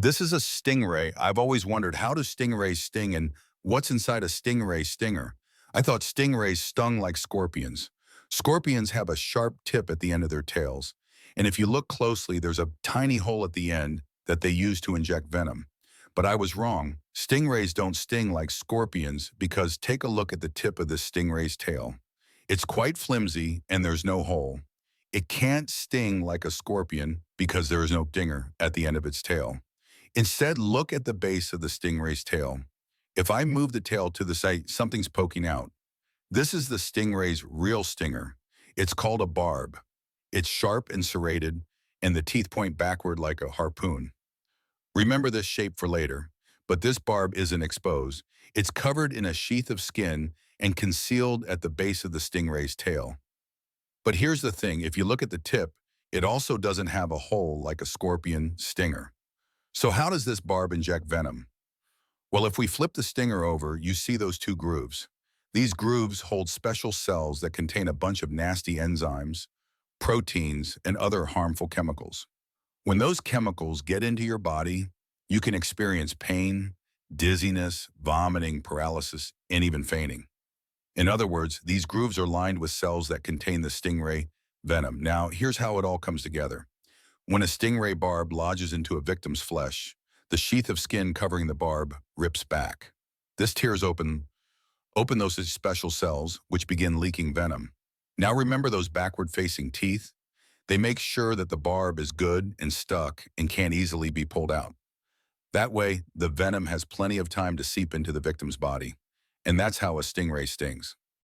This is a stingray. I've always wondered, how do stingrays sting and what's inside a stingray stinger? I thought stingrays stung like scorpions. Scorpions have a sharp tip at the end of their tails. And if you look closely, there's a tiny hole at the end that they use to inject venom. But I was wrong. Stingrays don't sting like scorpions because take a look at the tip of this stingray's tail. It's quite flimsy and there's no hole. It can't sting like a scorpion because there is no dinger at the end of its tail. Instead, look at the base of the stingray's tail. If I move the tail to the side, something's poking out. This is the stingray's real stinger. It's called a barb. It's sharp and serrated, and the teeth point backward like a harpoon. Remember this shape for later, but this barb isn't exposed. It's covered in a sheath of skin and concealed at the base of the stingray's tail. But here's the thing, if you look at the tip, it also doesn't have a hole like a scorpion stinger. So how does this barb inject venom? Well, if we flip the stinger over, you see those two grooves. These grooves hold special cells that contain a bunch of nasty enzymes, proteins, and other harmful chemicals. When those chemicals get into your body, you can experience pain, dizziness, vomiting, paralysis, and even fainting. In other words, these grooves are lined with cells that contain the stingray venom. Now, here's how it all comes together. When a stingray barb lodges into a victim's flesh, the sheath of skin covering the barb rips back. This tears open those special cells, which begin leaking venom. Now remember those backward-facing teeth? They make sure that the barb is good and stuck and can't easily be pulled out. That way, the venom has plenty of time to seep into the victim's body. And that's how a stingray stings.